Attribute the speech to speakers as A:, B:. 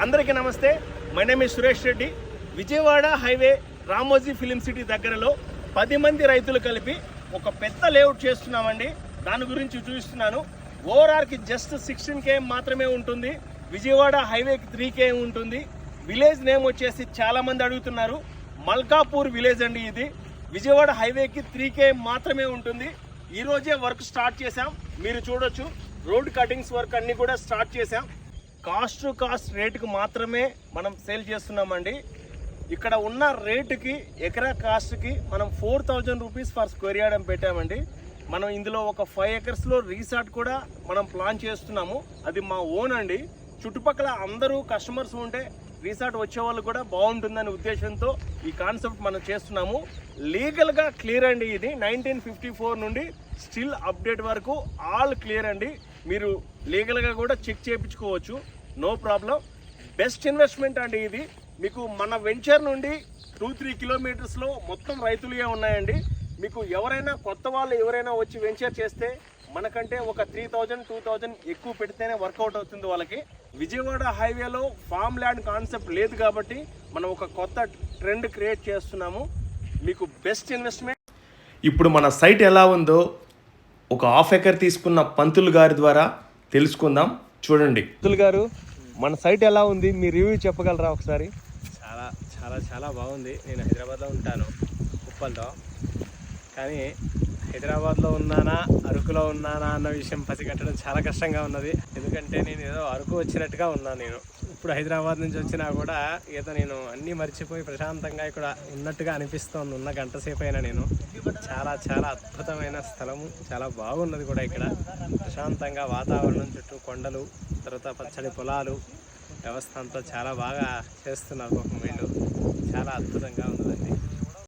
A: అందరికీ నమస్తే. My name is Suresh Reddy. Vijayawada highway Ramoji film city దగ్గరలో 10 మంది రైతులు కలిపి ఒక పెద్ద లేఅవుట్ చేస్తున్నామండి. దాని గురించి చూపిస్తున్నాను. ఓఆర్ఆర్కి జస్ట్ 16 km మాత్రమే ఉంటుంది. విజయవాడ హైవేకి 3 km ఉంటుంది. విలేజ్ నేమ్ వచ్చేసి చాలామంది అడుగుతున్నారు, మల్కాపూర్ విలేజ్ అండి. ఇది విజయవాడ హైవేకి 3 km మాత్రమే ఉంటుంది. ఈరోజే వర్క్ స్టార్ట్ చేశాం. మీరు చూడొచ్చు, రోడ్ కటింగ్స్ వర్క్ అన్నీ కూడా స్టార్ట్ చేశాం. కాస్ట్ రేటుకి మాత్రమే మనం సేల్ చేస్తున్నామండి. ఇక్కడ ఉన్న రేటుకి ఎకరా కాస్ట్కి మనం 4000 రూపీస్ ఫర్ స్క్వేర్ యార్డ్ అని పెట్టామండి. మనం ఇందులో ఒక 5 acresలో రీసార్ట్ కూడా మనం ప్లాన్ చేస్తున్నాము. అది మా ఓన్ అండి. చుట్టుపక్కల అందరూ కస్టమర్స్ ఉంటే రీసార్ట్ వచ్చే వాళ్ళు కూడా బాగుంటుందనే ఉద్దేశంతో ఈ కాన్సెప్ట్ మనం చేస్తున్నాము. లీగల్గా క్లియర్ అండి. ఇది 1954 నుండి స్టిల్ అప్డేట్ వరకు ఆల్ క్లియర్ అండి. మీరు లీగల్గా కూడా చెక్ చేయించుకోవచ్చు, నో ప్రాబ్లం. బెస్ట్ ఇన్వెస్ట్మెంట్ అండి ఇది. మీకు మన వెంచర్ నుండి 2-3 కిలోమీటర్స్లో మొత్తం రైతులుగా ఉన్నాయండి. మీకు ఎవరైనా కొత్త వాళ్ళు ఎవరైనా వచ్చి వెంచర్ చేస్తే మనకంటే ఒక 3000-2000 ఎక్కువ పెడితేనే వర్కౌట్ అవుతుంది వాళ్ళకి. విజయవాడ హైవేలో ఫామ్ ల్యాండ్ కాన్సెప్ట్ లేదు కాబట్టి మనం ఒక కొత్త ట్రెండ్ క్రియేట్ చేస్తున్నాము. మీకు బెస్ట్ ఇన్వెస్ట్మెంట్. ఇప్పుడు మన సైట్ ఎలా ఉందో ఒక 1/2 acre తీసుకున్న పంతులు గారి ద్వారా తెలుసుకుందాం. చూడండి పంతులు గారు, మన సైట్ ఎలా ఉంది, మీ రివ్యూ చెప్పగలరా ఒకసారి?
B: చాలా చాలా చాలా బాగుంది. నేను హైదరాబాద్లో ఉంటాను, ఉప్పల్లో. కానీ హైదరాబాద్లో ఉన్నానా అరకులో ఉన్నానా అన్న విషయం పసిగట్టడం చాలా కష్టంగా ఉన్నది. ఎందుకంటే నేను ఏదో అరకు వచ్చినట్టుగా ఉన్నాను. నేను ఇప్పుడు హైదరాబాద్ నుంచి వచ్చినా కూడా ఏదో నేను అన్నీ మర్చిపోయి ప్రశాంతంగా ఇక్కడ ఉన్నట్టుగా అనిపిస్తోంది. ఉన్న గంట సేపు అయినా నేను చాలా చాలా అద్భుతమైన స్థలము, చాలా బాగున్నది కూడా. ఇక్కడ ప్రశాంతంగా వాతావరణం, చుట్టూ కొండలు, తర్వాత పచ్చడి పొలాలు, వ్యవస్థ అంతా చాలా బాగా చేస్తున్నారు. వీళ్ళు చాలా అద్భుతంగా ఉన్నదండి.